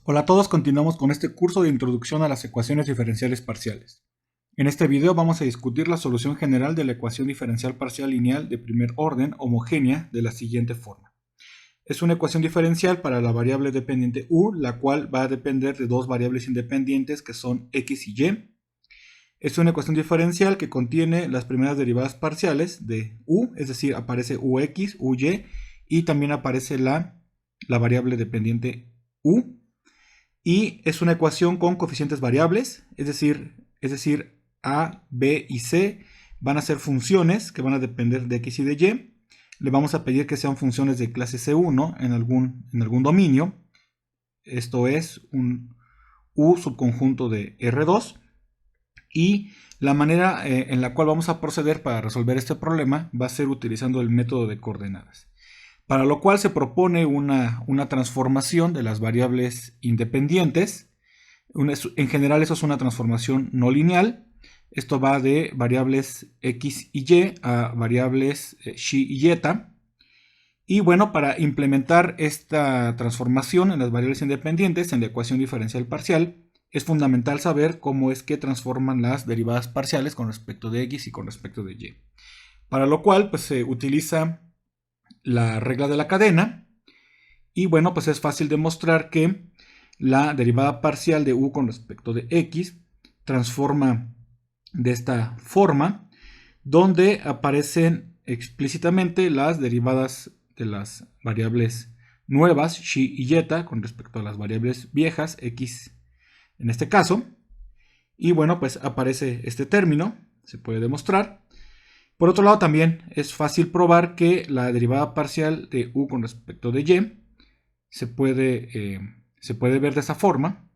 Hola a todos, continuamos con este curso de introducción a las ecuaciones diferenciales parciales. En este video vamos a discutir la solución general de la ecuación diferencial parcial lineal de primer orden homogénea de la siguiente forma. Es una ecuación diferencial para la variable dependiente u, la cual va a depender de dos variables independientes que son x y y. Es una ecuación diferencial que contiene las primeras derivadas parciales de u, es decir, aparece ux, uy, y también aparece la variable dependiente u. Y es una ecuación con coeficientes variables, es decir, a, b y c van a ser funciones que van a depender de x y de y. Le vamos a pedir que sean funciones de clase C1 en algún dominio. Esto es un U subconjunto de R2. Y la manera en la cual vamos a proceder para resolver este problema va a ser utilizando el método de coordenadas. Para lo cual se propone una transformación de las variables independientes. En general eso es una transformación no lineal. Esto va de variables x y y a variables xi y eta. Y bueno, para implementar esta transformación en las variables independientes en la ecuación diferencial parcial, es fundamental saber cómo es que transforman las derivadas parciales con respecto de x y con respecto de y. Para lo cual pues se utiliza la regla de la cadena. Y bueno, pues es fácil demostrar que la derivada parcial de u con respecto de x transforma de esta forma, donde aparecen explícitamente las derivadas de las variables nuevas, xi y eta, con respecto a las variables viejas, x en este caso. Y bueno, pues aparece este término, se puede demostrar. Por otro lado, también es fácil probar que la derivada parcial de u con respecto de y se puede ver de esta forma.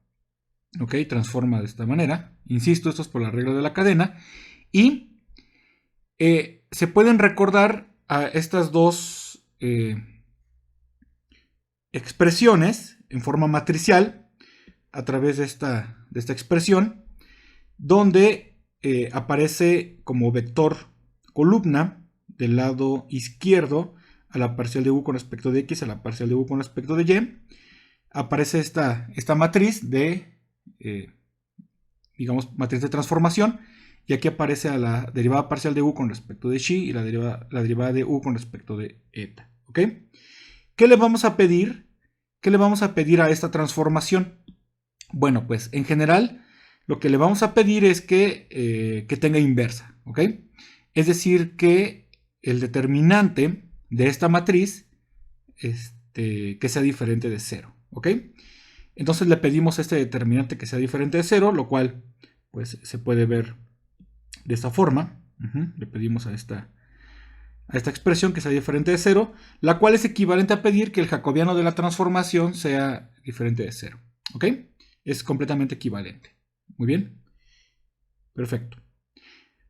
Ok, transforma de esta manera. Insisto, esto es por la regla de la cadena. Y se pueden recordar a estas dos expresiones en forma matricial a través de esta expresión, donde aparece como vector columna del lado izquierdo a la parcial de u con respecto de x a la parcial de u con respecto de y. Aparece esta matriz de, matriz de transformación. Y aquí aparece a la derivada parcial de u con respecto de xi y la derivada de u con respecto de eta. ¿Ok? ¿Qué le vamos a pedir? ¿Qué le vamos a pedir a esta transformación? Bueno, pues en general lo que le vamos a pedir es que tenga inversa. ¿Ok? Es decir, que el determinante de esta matriz que sea diferente de 0. ¿Ok? Entonces le pedimos este determinante que sea diferente de 0, lo cual pues se puede ver de esta forma. Le pedimos a esta expresión que sea diferente de 0, la cual es equivalente a pedir que el jacobiano de la transformación sea diferente de 0. ¿Ok? Es completamente equivalente. Muy bien. Perfecto.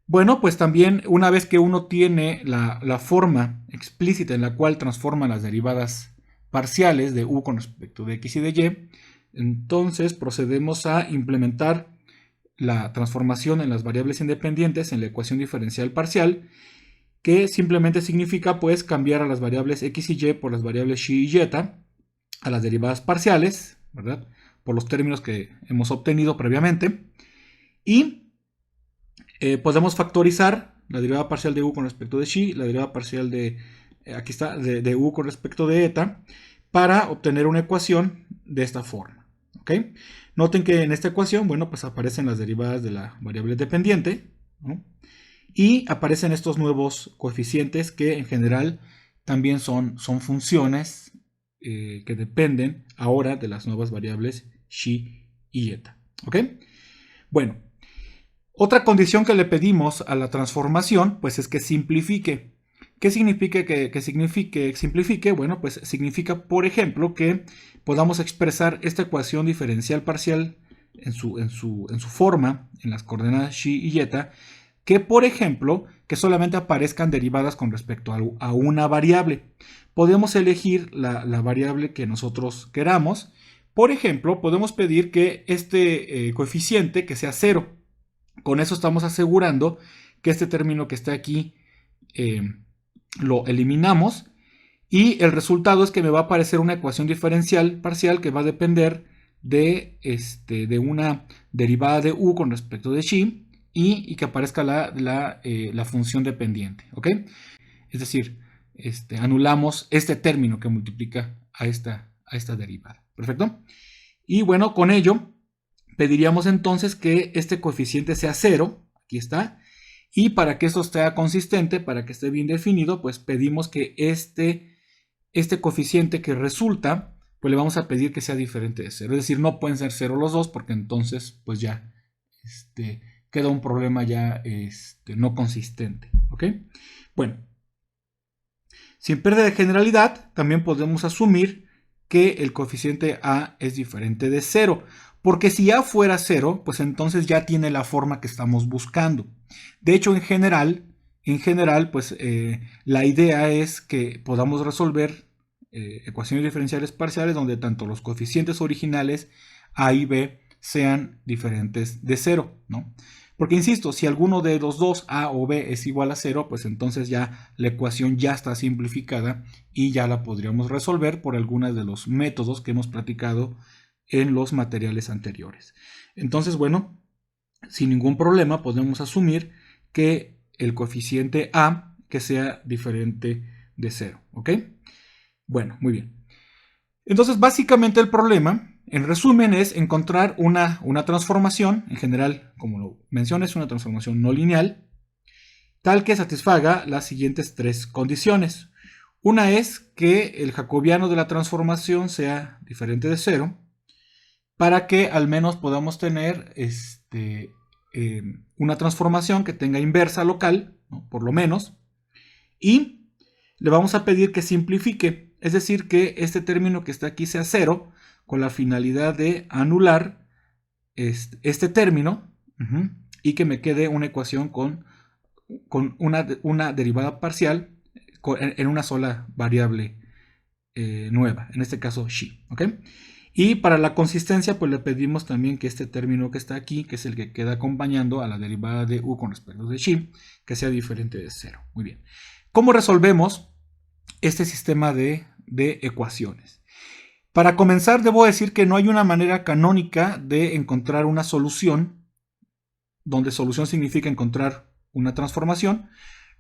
Bueno, pues también una vez que uno tiene la forma explícita en la cual transforma las derivadas parciales de u con respecto de x y de y, entonces procedemos a implementar la transformación en las variables independientes en la ecuación diferencial parcial, que simplemente significa pues cambiar a las variables x y y por las variables xi y eta, a las derivadas parciales, ¿verdad? Por los términos que hemos obtenido previamente. Y podemos factorizar la derivada parcial de u con respecto de xi, la derivada parcial de, aquí está, de u con respecto de eta, para obtener una ecuación de esta forma. ¿Ok? Noten que en esta ecuación, bueno, pues aparecen las derivadas de la variable dependiente, ¿no? Y aparecen estos nuevos coeficientes que en general también son funciones que dependen ahora de las nuevas variables xi y eta. ¿Ok? Bueno, otra condición que le pedimos a la transformación pues es que simplifique. ¿Qué significa que simplifique? Bueno, pues significa, por ejemplo, que podamos expresar esta ecuación diferencial parcial en su forma, en las coordenadas xi y eta, que por ejemplo, que solamente aparezcan derivadas con respecto a una variable. Podemos elegir la variable que nosotros queramos. Por ejemplo, podemos pedir que este coeficiente que sea 0. Con eso estamos asegurando que este término que está aquí lo eliminamos y el resultado es que me va a aparecer una ecuación diferencial parcial que va a depender de una derivada de u con respecto de xi y que aparezca la función dependiente, ¿ok? Es decir, anulamos este término que multiplica a esta derivada. ¿Perfecto? Y bueno, con ello pediríamos entonces que este coeficiente sea 0. Aquí está. Y para que esto esté consistente, para que esté bien definido, pues pedimos que este coeficiente que resulta, pues le vamos a pedir que sea diferente de 0. Es decir, no pueden ser 0 los dos porque entonces pues ya queda un problema ya no consistente. ¿Ok? Bueno, sin pérdida de generalidad, también podemos asumir que el coeficiente a es diferente de 0. Porque si a fuera 0, pues entonces ya tiene la forma que estamos buscando. De hecho, en general pues la idea es que podamos resolver ecuaciones diferenciales parciales donde tanto los coeficientes originales a y b sean diferentes de 0, ¿no? Porque insisto, si alguno de los dos, a o b, es igual a 0, pues entonces ya la ecuación ya está simplificada y ya la podríamos resolver por algunos de los métodos que hemos platicado en los materiales anteriores. Entonces, bueno, sin ningún problema podemos asumir que el coeficiente a que sea diferente de 0, ¿ok? Bueno, muy bien. Entonces, básicamente el problema, en resumen, es encontrar una transformación, en general, como lo mencioné, es una transformación no lineal, tal que satisfaga las siguientes tres condiciones. Una es que el jacobiano de la transformación sea diferente de 0, para que al menos podamos tener una transformación que tenga inversa local, ¿no? Por lo menos, y le vamos a pedir que simplifique, es decir, que este término que está aquí sea 0, con la finalidad de anular este término y que me quede una ecuación con una derivada parcial en una sola variable nueva, en este caso xi, ¿ok? Y para la consistencia, pues le pedimos también que este término que está aquí, que es el que queda acompañando a la derivada de u con respecto de xi, que sea diferente de 0. Muy bien. ¿Cómo resolvemos este sistema de ecuaciones? Para comenzar, debo decir que no hay una manera canónica de encontrar una solución, donde solución significa encontrar una transformación.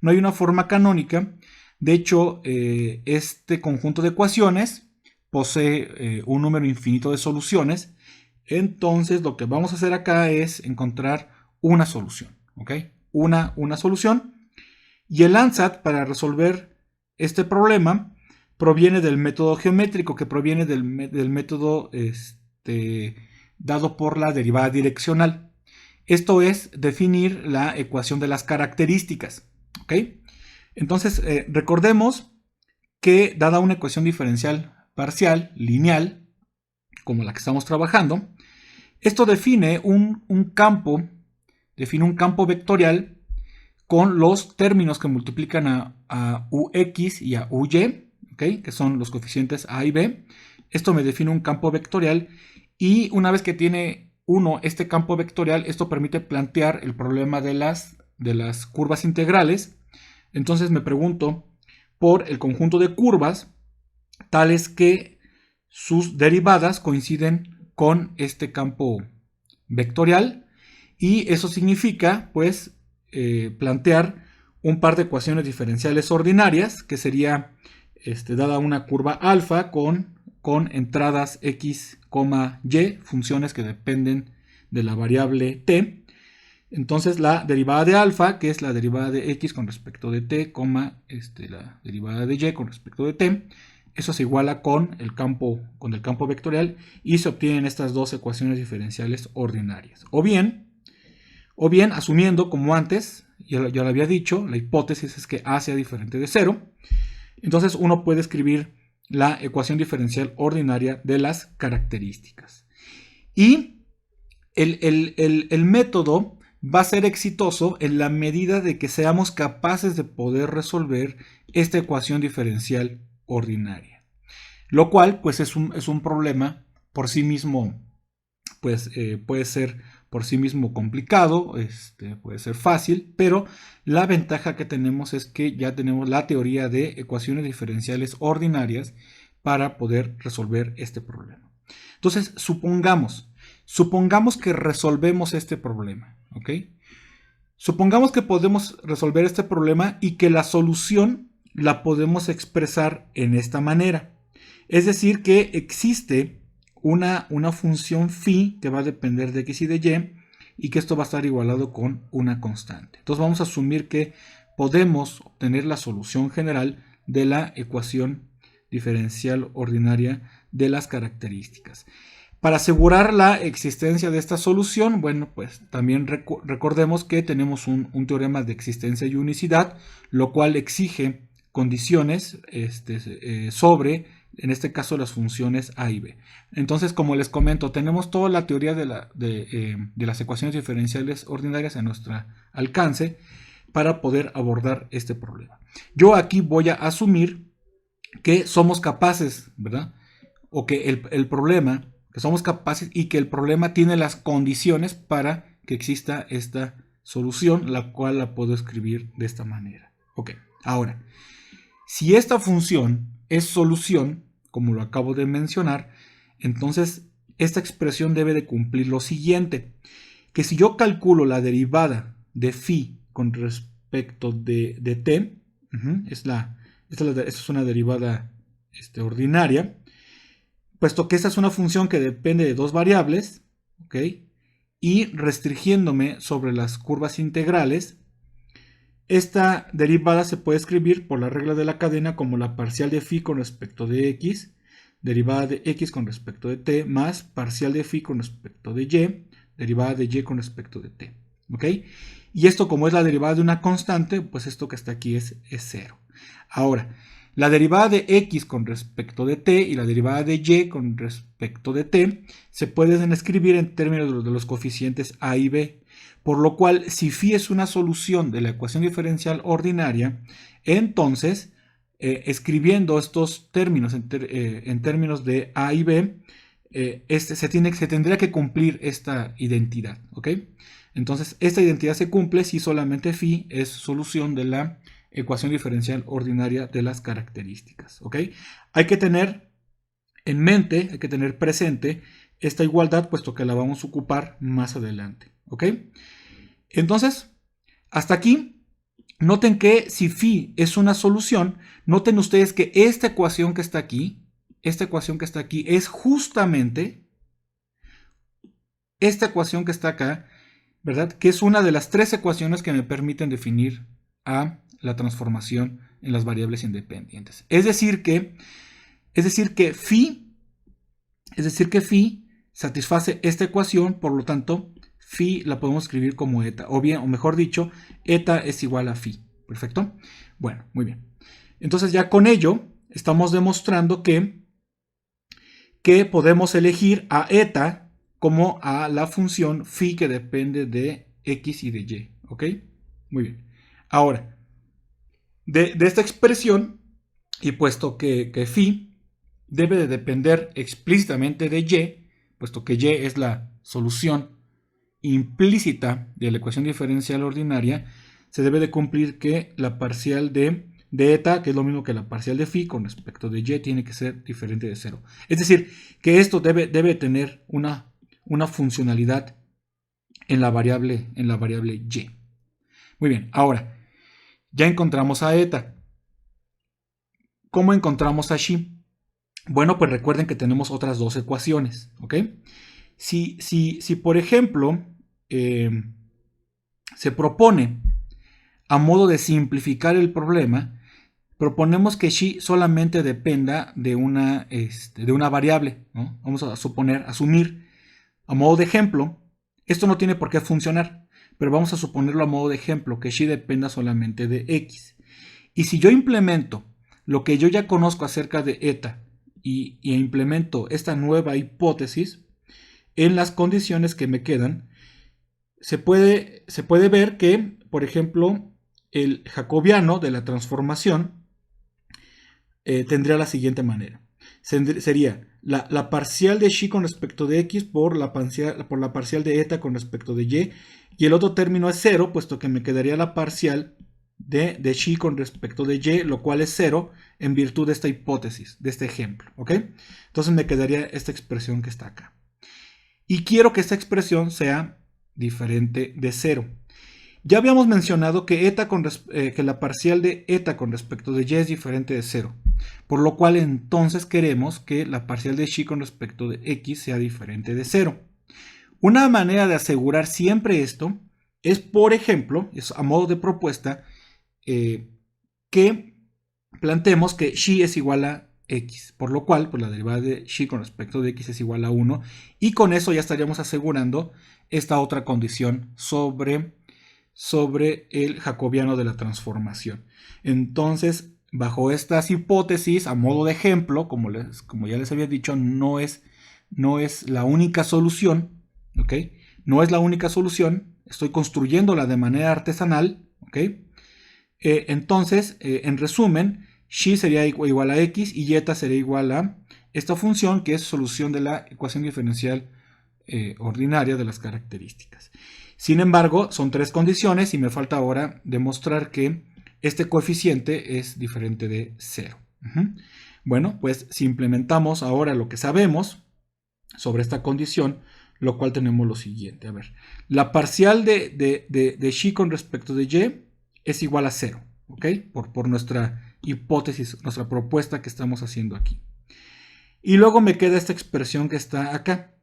No hay una forma canónica. De hecho, este conjunto de ecuaciones posee un número infinito de soluciones. Entonces, lo que vamos a hacer acá es encontrar una solución. ¿Ok? Una solución. Y el ANSAT, para resolver este problema, proviene del método geométrico, que proviene del método dado por la derivada direccional. Esto es definir la ecuación de las características. ¿Ok? Entonces, recordemos que dada una ecuación diferencial parcial lineal, como la que estamos trabajando, esto define un campo vectorial con los términos que multiplican a ux y a uy, ¿okay? Que son los coeficientes a y b. Esto me define un campo vectorial y una vez que tiene uno este campo vectorial, esto permite plantear el problema de las curvas integrales. Entonces me pregunto por el conjunto de curvas tales que sus derivadas coinciden con este campo vectorial, y eso significa pues plantear un par de ecuaciones diferenciales ordinarias, que sería dada una curva alfa con entradas x, y, funciones que dependen de la variable t. Entonces la derivada de alfa, que es la derivada de x con respecto de t, la derivada de y con respecto de t, eso se iguala con el campo vectorial y se obtienen estas dos ecuaciones diferenciales ordinarias. O bien asumiendo, como antes, ya lo había dicho, la hipótesis es que a sea diferente de 0, entonces uno puede escribir la ecuación diferencial ordinaria de las características. Y el método va a ser exitoso en la medida de que seamos capaces de poder resolver esta ecuación diferencial ordinaria. Lo cual, pues, es un problema por sí mismo, pues, puede ser por sí mismo complicado, puede ser fácil, pero la ventaja que tenemos es que ya tenemos la teoría de ecuaciones diferenciales ordinarias para poder resolver este problema. Entonces, supongamos que resolvemos este problema, ¿ok? Supongamos que podemos resolver este problema y que la solución la podemos expresar en esta manera. Es decir, que existe una función phi que va a depender de x y de y, y que esto va a estar igualado con una constante. Entonces vamos a asumir que podemos obtener la solución general de la ecuación diferencial ordinaria de las características. Para asegurar la existencia de esta solución, bueno, pues también recordemos que tenemos un teorema de existencia y unicidad, lo cual exige condiciones sobre, en este caso, las funciones a y b. Entonces, como les comento, tenemos toda la teoría de las ecuaciones diferenciales ordinarias a nuestro alcance para poder abordar este problema. Yo aquí voy a asumir que somos capaces, ¿verdad? O que el problema, que somos capaces y que el problema tiene las condiciones para que exista esta solución, la cual la puedo escribir de esta manera. Ok, ahora, si esta función es solución, como lo acabo de mencionar, entonces esta expresión debe de cumplir lo siguiente, que si yo calculo la derivada de phi con respecto de t, esta es una derivada ordinaria, puesto que esta es una función que depende de dos variables, ¿ok? Y restringiéndome sobre las curvas integrales, esta derivada se puede escribir por la regla de la cadena como la parcial de phi con respecto de x, derivada de x con respecto de t, más parcial de phi con respecto de y, derivada de y con respecto de t, ¿ok? Y esto, como es la derivada de una constante, pues esto que está aquí es 0. Ahora, la derivada de x con respecto de t y la derivada de y con respecto de t se pueden escribir en términos de los coeficientes a y b, por lo cual si phi es una solución de la ecuación diferencial ordinaria, entonces escribiendo estos términos en términos de a y b, se tendría que cumplir esta identidad, ¿ok? Entonces esta identidad se cumple si solamente phi es solución de la ecuación diferencial ordinaria de las características, ¿ok? Hay que tener en mente, hay que tener presente esta igualdad, puesto que la vamos a ocupar más adelante, ¿ok? Entonces, hasta aquí, noten que si phi es una solución, noten ustedes que esta ecuación que está aquí es justamente esta ecuación que está acá, ¿verdad? Que es una de las tres ecuaciones que me permiten definir a la transformación en las variables independientes. Es decir que phi satisface esta ecuación, por lo tanto, phi la podemos escribir como eta, o mejor dicho, eta es igual a phi. ¿Perfecto? Bueno, muy bien. Entonces ya con ello estamos demostrando que podemos elegir a eta como a la función phi que depende de x y de y. ¿Ok? Muy bien. Ahora, de esta expresión, y puesto que phi debe de depender explícitamente de y, puesto que y es la solución implícita de la ecuación diferencial ordinaria, se debe de cumplir que la parcial de eta, que es lo mismo que la parcial de phi con respecto de y, tiene que ser diferente de 0. Es decir, que esto debe tener una funcionalidad en la variable y. Muy bien, ahora, ya encontramos a eta. ¿Cómo encontramos a xi? Bueno, pues recuerden que tenemos otras dos ecuaciones, ¿ok? Si por ejemplo, se propone, a modo de simplificar el problema, proponemos que xi solamente dependa de una variable, ¿no? Vamos a asumir, a modo de ejemplo, esto no tiene por qué funcionar, pero vamos a suponerlo a modo de ejemplo, que xi dependa solamente de x. Y si yo implemento lo que yo ya conozco acerca de eta y implemento esta nueva hipótesis en las condiciones que me quedan, se puede ver que, por ejemplo, el jacobiano de la transformación tendría la siguiente manera. Sería la parcial de xi con respecto de x por la parcial de eta con respecto de y, y el otro término es 0, puesto que me quedaría la parcial de xi con respecto de y, lo cual es 0 en virtud de esta hipótesis, de este ejemplo, ¿ok? Entonces me quedaría esta expresión que está acá. Y quiero que esta expresión sea diferente de 0. Ya habíamos mencionado que, que la parcial de eta con respecto de y es diferente de 0, por lo cual entonces queremos que la parcial de xi con respecto de x sea diferente de 0. Una manera de asegurar siempre esto es, por ejemplo, es a modo de propuesta, que planteemos que xi es igual a x, por lo cual pues la derivada de xi con respecto de x es igual a 1, y con eso ya estaríamos asegurando esta otra condición sobre el jacobiano de la transformación. Entonces, bajo estas hipótesis, a modo de ejemplo, como ya les había dicho, no es la única solución, ¿ok? No es la única solución, estoy construyéndola de manera artesanal, ¿ok? Entonces, en resumen, xi sería igual a x y eta sería igual a esta función que es solución de la ecuación diferencial ordinaria de las características. Sin embargo, son 3 condiciones y me falta ahora demostrar que este coeficiente es diferente de 0. Bueno, pues si implementamos ahora lo que sabemos sobre esta condición, lo cual tenemos lo siguiente. A ver, la parcial de xi con respecto de y es igual a 0, ¿ok? Por nuestra hipótesis, nuestra propuesta que estamos haciendo aquí. Y luego me queda esta expresión que está acá.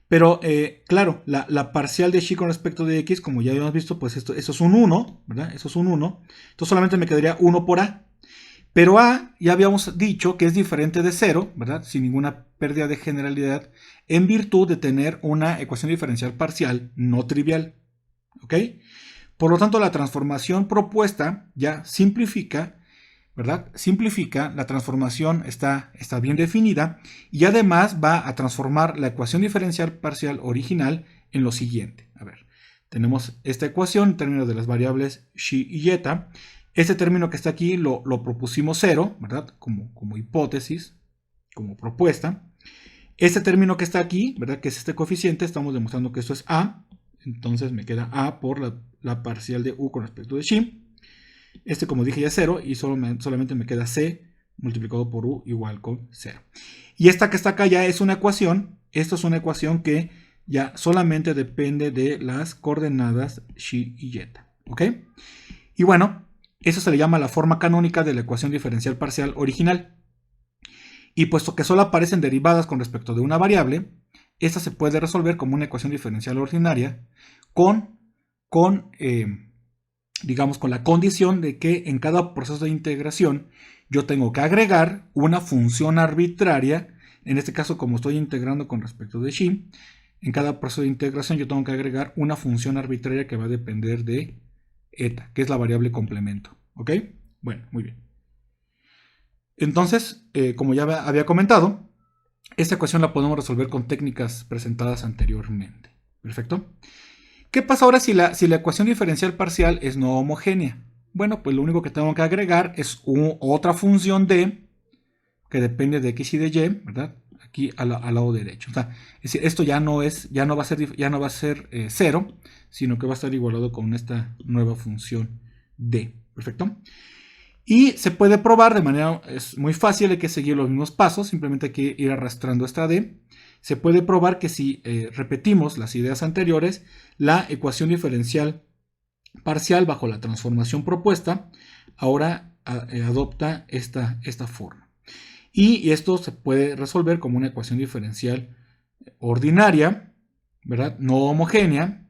Pero, claro, la parcial de xi con respecto de x, como ya habíamos visto, pues eso es un 1, ¿verdad? Eso es un 1. Entonces solamente me quedaría 1 por a. Pero a, ya habíamos dicho que es diferente de 0, ¿verdad? Sin ninguna pérdida de generalidad, en virtud de tener una ecuación diferencial parcial no trivial, ¿ok? Por lo tanto, la transformación propuesta ya simplifica, ¿verdad? Simplifica, la transformación está bien definida y además va a transformar la ecuación diferencial parcial original en lo siguiente. A ver, tenemos esta ecuación en términos de las variables xi y eta. Este término que está aquí lo propusimos 0, ¿verdad? Como hipótesis, como propuesta. Este término que está aquí, ¿verdad? Que es este coeficiente, estamos demostrando que esto es a. Entonces me queda a por la parcial de u con respecto de xi. Este, como dije, ya es 0 y solamente me queda c multiplicado por u igual con 0. Y esta que está acá ya es una ecuación. Esto es una ecuación que ya solamente depende de las coordenadas xi y eta. ¿Ok? Y bueno, eso se le llama la forma canónica de la ecuación diferencial parcial original. Y puesto que solo aparecen derivadas con respecto de una variable, esta se puede resolver como una ecuación diferencial ordinaria digamos, con la condición de que en cada proceso de integración yo tengo que agregar una función arbitraria. En este caso, como estoy integrando con respecto de xi, en cada proceso de integración yo tengo que agregar una función arbitraria que va a depender de eta, que es la variable complemento. ¿Ok? Bueno, muy bien. Entonces, como ya había comentado, esta ecuación la podemos resolver con técnicas presentadas anteriormente. ¿Perfecto? ¿Qué pasa ahora si la ecuación diferencial parcial es no homogénea? Bueno, pues lo único que tengo que agregar es otra función d que depende de x y de y, ¿verdad? Aquí al lado derecho. O sea, es decir, esto ya no va a ser 0, sino que va a estar igualado con esta nueva función d. ¿Perfecto? Y se puede probar de manera, es muy fácil, hay que seguir los mismos pasos, simplemente hay que ir arrastrando esta d. Se puede probar que si repetimos las ideas anteriores, la ecuación diferencial parcial bajo la transformación propuesta ahora adopta esta forma. Y esto se puede resolver como una ecuación diferencial ordinaria, ¿verdad? No homogénea.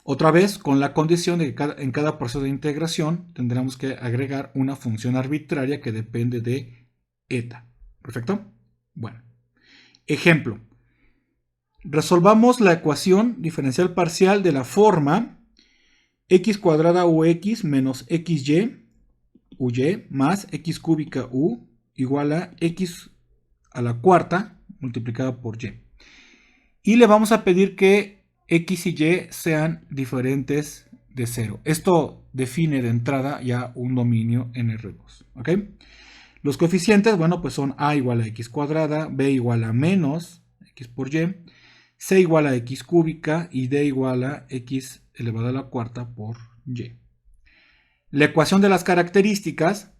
Otra vez, con la condición de que en cada proceso de integración tendremos que agregar una función arbitraria que depende de eta. ¿Perfecto? Bueno. Ejemplo. Resolvamos la ecuación diferencial parcial de la forma x cuadrada ux menos xy, uy, más x cúbica u igual a x a la cuarta multiplicada por y. Y le vamos a pedir que x y y sean diferentes de 0. Esto define de entrada ya un dominio en R2. ¿Ok? Los coeficientes, bueno, pues son a igual a x cuadrada, b igual a menos x por y, c igual a x cúbica y d igual a x elevado a la cuarta por y. La ecuación de las características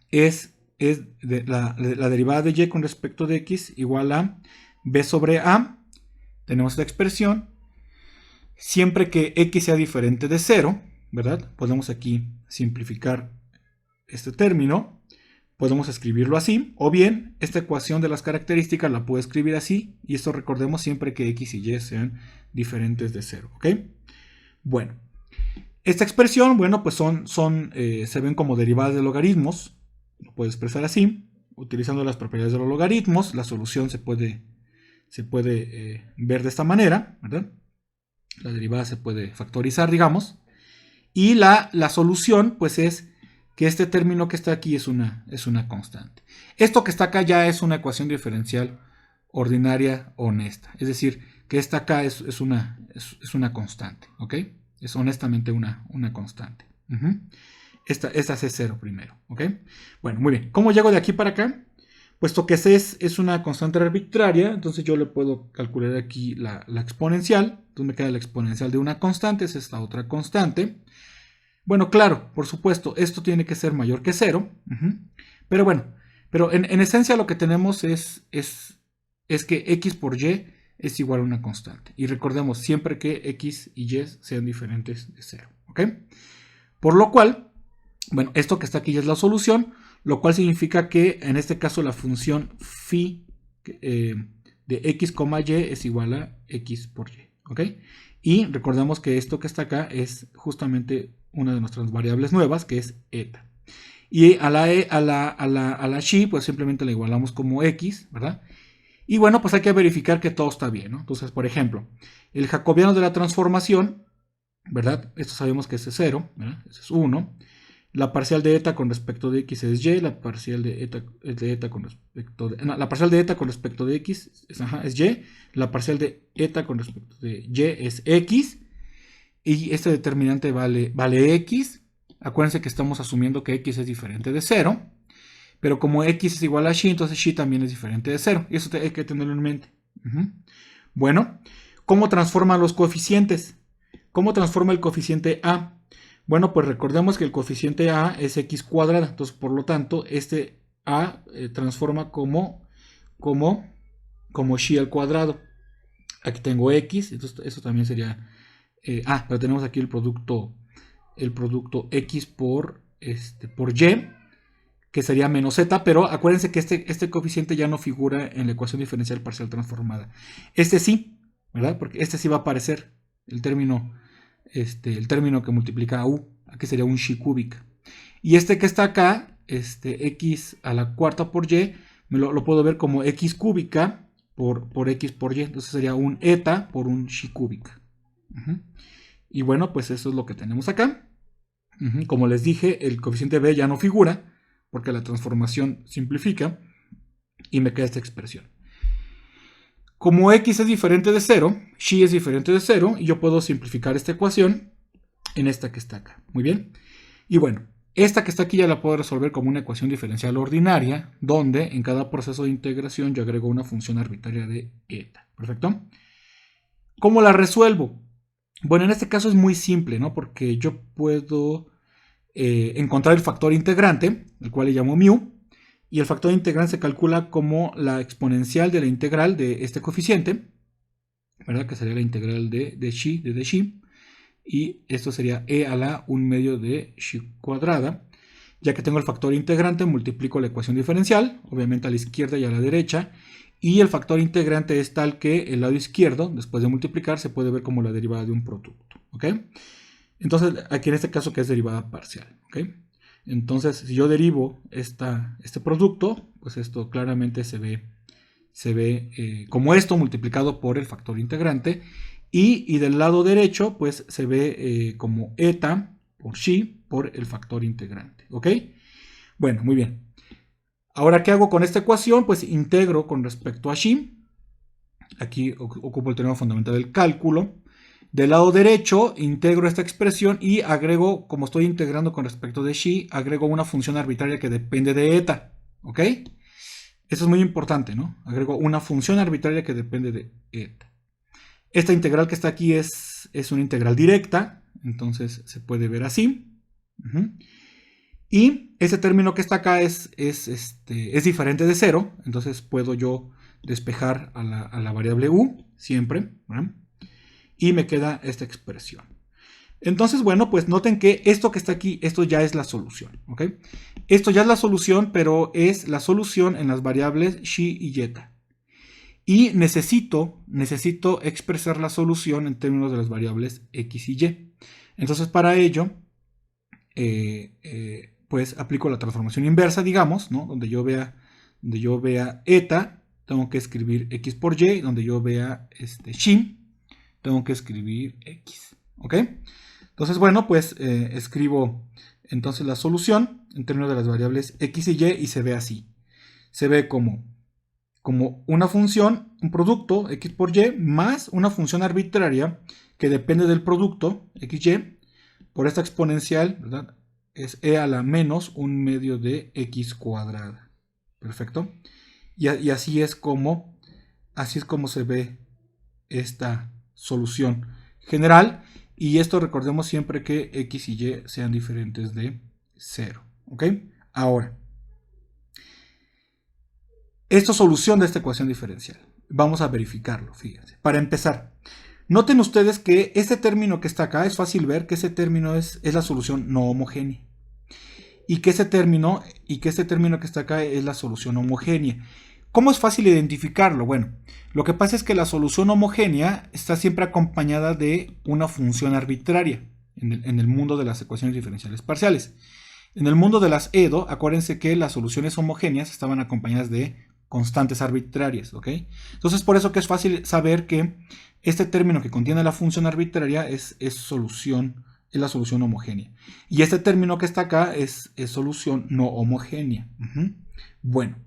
es la derivada de y con respecto de x igual a b sobre a. Tenemos esta expresión. Siempre que x sea diferente de 0, ¿verdad? Podemos aquí simplificar este término. Podemos escribirlo así, o bien esta ecuación de las características la puedo escribir así, y esto recordemos siempre que x y y sean diferentes de 0, ¿ok? Bueno, esta expresión, bueno, pues se ven como derivadas de logaritmos, lo puedo expresar así, utilizando las propiedades de los logaritmos, la solución se puede ver de esta manera, ¿verdad? La derivada se puede factorizar, digamos, y la solución, pues es que este término que está aquí es una constante. Esto que está acá ya es una ecuación diferencial ordinaria honesta. Es decir, que esta acá es una constante. ¿Ok? Es honestamente una constante. Esta es C0 primero. ¿Ok? Bueno, muy bien. ¿Cómo llego de aquí para acá? Puesto que C es una constante arbitraria, entonces yo le puedo calcular aquí la exponencial. Entonces me queda la exponencial de una constante, es esta otra constante. Bueno, claro, por supuesto, esto tiene que ser mayor que 0. Pero bueno, en esencia lo que tenemos es que x por y es igual a una constante. Y recordemos siempre que x y y sean diferentes de 0. ¿Ok? Por lo cual, bueno, esto que está aquí ya es la solución, lo cual significa que en este caso la función phi de x, y es igual a x por y. ¿Ok? Y recordemos que esto que está acá es justamente una de nuestras variables nuevas, que es eta. Y a la xi, pues simplemente la igualamos como x, ¿verdad? Y bueno, pues hay que verificar que todo está bien, ¿no? Entonces, por ejemplo, el jacobiano de la transformación, ¿verdad? Esto sabemos que ese es 0, ¿verdad? Ese es 1. La parcial de eta con respecto de x es y, la parcial de eta con respecto de... No, la parcial de eta con respecto de x es y, la parcial de eta con respecto de y es x, y este determinante vale x. Acuérdense que estamos asumiendo que x es diferente de 0, pero como x es igual a xi, entonces xi también es diferente de 0, y eso hay que tenerlo en mente. Bueno, ¿cómo transforma los coeficientes? ¿Cómo transforma el coeficiente a? Bueno, pues recordemos que el coeficiente a es x cuadrada, entonces por lo tanto este a transforma como xi al cuadrado. Aquí tengo x, entonces eso también sería... pero tenemos aquí el producto x por y, que sería menos z, pero acuérdense que este coeficiente ya no figura en la ecuación diferencial parcial transformada. Este sí, ¿verdad? Porque este sí va a aparecer, el término que multiplica a u, aquí sería un xi cúbica. Y este que está acá, x a la cuarta por y, lo puedo ver como x cúbica por x por y, entonces sería un eta por un xi cúbica. Y bueno, pues eso es lo que tenemos acá. Como les dije, el coeficiente b ya no figura, porque la transformación simplifica, y me queda esta expresión. Como x es diferente de 0, xi es diferente de 0, y yo puedo simplificar esta ecuación en esta que está acá. Muy bien. Y bueno, esta que está aquí ya la puedo resolver como una ecuación diferencial ordinaria, donde en cada proceso de integración yo agrego una función arbitraria de eta. ¿Perfecto? ¿Cómo la resuelvo? Bueno, en este caso es muy simple, ¿no? Porque yo puedo encontrar el factor integrante, el cual le llamo mu, y el factor integrante se calcula como la exponencial de la integral de este coeficiente, ¿verdad? Que sería la integral de xi, y esto sería e a la 1 medio de xi cuadrada. Ya que tengo el factor integrante, multiplico la ecuación diferencial, obviamente a la izquierda y a la derecha, y el factor integrante es tal que el lado izquierdo, después de multiplicar, se puede ver como la derivada de un producto. ¿Ok? Entonces, aquí en este caso que es derivada parcial. ¿Ok? Entonces, si yo derivo este producto, pues esto claramente se ve como esto multiplicado por el factor integrante, y del lado derecho pues se ve como eta por xi por el factor integrante. ¿Ok? Bueno, muy bien. Ahora, ¿qué hago con esta ecuación? Pues integro con respecto a xi. Aquí ocupo el teorema fundamental del cálculo. Del lado derecho integro esta expresión y agrego, como estoy integrando con respecto de xi, agrego una función arbitraria que depende de eta. ¿Ok? Eso es muy importante, ¿no? Agrego una función arbitraria que depende de eta. Esta integral que está aquí es una integral directa, entonces se puede ver así. Y este término que está acá es diferente de 0, entonces puedo yo despejar a la variable u siempre, ¿verdad? Y me queda esta expresión. Entonces, bueno, pues noten que esto que está aquí, esto ya es la solución, ¿ok? Esto ya es la solución, pero es la solución en las variables xi y yeta. Y necesito expresar la solución en términos de las variables x y y. Entonces, para ello, pues aplico la transformación inversa, digamos, ¿no? Donde yo vea eta, tengo que escribir x por y, donde yo vea xi, tengo que escribir x, ¿ok? Entonces, bueno, pues escribo entonces la solución en términos de las variables x y y se ve así. Se ve como una función, un producto x por y, más una función arbitraria que depende del producto xy por esta exponencial, ¿verdad? Es e a la menos un medio de x cuadrada. Perfecto. Y así es como se ve esta solución general. Y esto recordemos siempre que x y y sean diferentes de 0. ¿Ok? Ahora, esto es solución de esta ecuación diferencial. Vamos a verificarlo, fíjense. Para empezar, noten ustedes que este término que está acá, es fácil ver que ese término es la solución no homogénea. Y que este término que está acá es la solución homogénea. ¿Cómo es fácil identificarlo? Bueno, lo que pasa es que la solución homogénea está siempre acompañada de una función arbitraria en el mundo de las ecuaciones diferenciales parciales. En el mundo de las EDO, acuérdense que las soluciones homogéneas estaban acompañadas de constantes arbitrarias, ¿ok? Entonces, por eso que es fácil saber que este término que contiene la función arbitraria es la solución homogénea. Y este término que está acá es solución no homogénea. Bueno,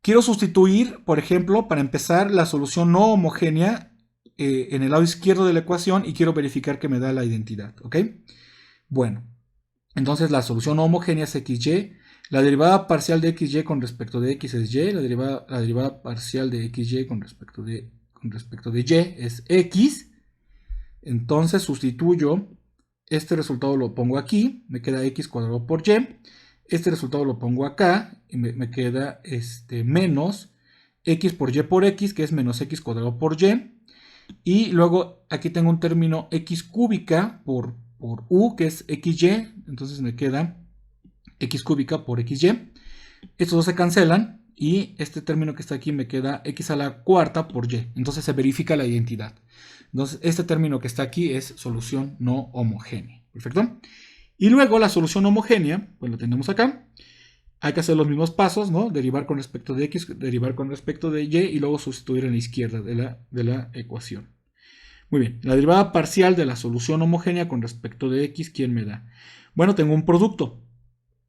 quiero sustituir, por ejemplo, para empezar, la solución no homogénea en el lado izquierdo de la ecuación y quiero verificar que me da la identidad, ¿ok? Bueno, entonces la solución no homogénea es xy, la derivada parcial de xy con respecto de x es y, la derivada parcial de xy con respecto de y es x. Entonces sustituyo este resultado, lo pongo aquí, me queda x cuadrado por y. Este resultado lo pongo acá y me queda menos x por y por x, que es menos x cuadrado por y. Y luego aquí tengo un término x cúbica por u, que es xy. Entonces me queda x cúbica por xy. Estos dos se cancelan y este término que está aquí me queda x a la cuarta por y. Entonces se verifica la identidad. Entonces este término que está aquí es solución no homogénea. ¿Perfecto? Y luego la solución homogénea, pues la tenemos acá. Hay que hacer los mismos pasos, ¿no? Derivar con respecto de x, derivar con respecto de y y luego sustituir en la izquierda de la ecuación. Muy bien, la derivada parcial de la solución homogénea con respecto de x, ¿quién me da? Bueno, tengo un producto.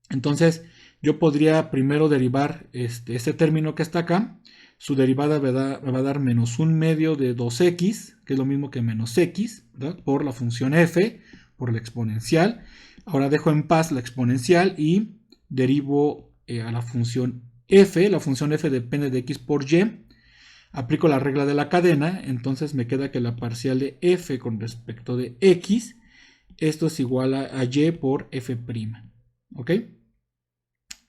Entonces, yo podría primero derivar este término que está acá. Su derivada me va a dar menos un medio de 2x, que es lo mismo que menos x, ¿verdad? Por la función f, por la exponencial. Ahora dejo en paz la exponencial y derivo a la función f. La función f depende de x por y. Aplico la regla de la cadena, entonces me queda que la parcial de f con respecto de x, esto es igual a y por f', ¿ok?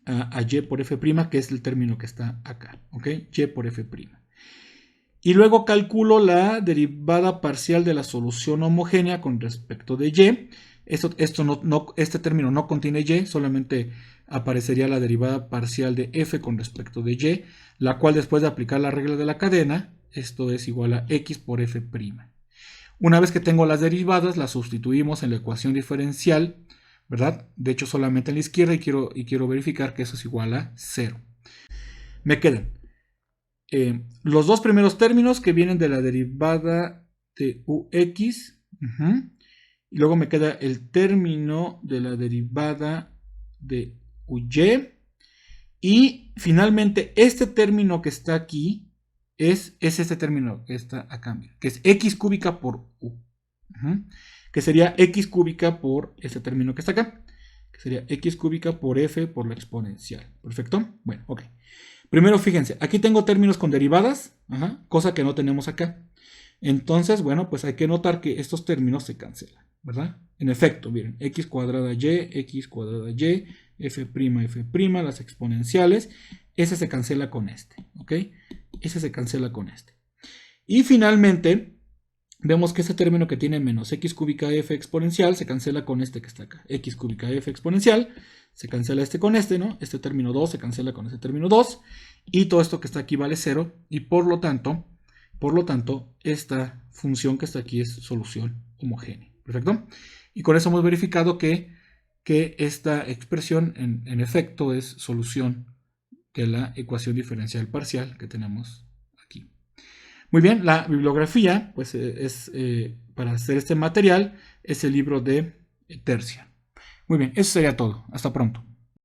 A y por f', que es el término que está acá, ¿ok? Y por f'. Y luego calculo la derivada parcial de la solución homogénea con respecto de y. Este término no contiene y, solamente aparecería la derivada parcial de f con respecto de y, la cual después de aplicar la regla de la cadena, esto es igual a x por f'. Una vez que tengo las derivadas, las sustituimos en la ecuación diferencial, ¿verdad? De hecho, solamente en la izquierda y quiero verificar que eso es igual a 0. Me quedan los dos primeros términos que vienen de la derivada de ux, y luego me queda el término de la derivada de uy, y finalmente este término que está aquí es este término que está acá, que es x cúbica por u, que sería x cúbica por este término que está acá, que sería x cúbica por f por la exponencial. ¿Perfecto? Bueno, ok. Primero fíjense, aquí tengo términos con derivadas, cosa que no tenemos acá. Entonces, bueno, pues hay que notar que estos términos se cancelan, ¿verdad? En efecto, miren, x cuadrada y, f', las exponenciales, ese se cancela con este, ¿ok? Ese se cancela con este. Y finalmente, vemos que ese término que tiene menos x cúbica f exponencial se cancela con este que está acá. X cúbica f exponencial, se cancela este con este, ¿no? Este término 2 se cancela con este término 2. Y todo esto que está aquí vale 0. Y por lo tanto, esta función que está aquí es solución homogénea. ¿Perfecto? Y con eso hemos verificado que esta expresión en efecto es solución de la ecuación diferencial parcial que tenemos aquí. Muy bien, la bibliografía pues, para hacer este material es el libro de Tercia. Muy bien, eso sería todo. Hasta pronto.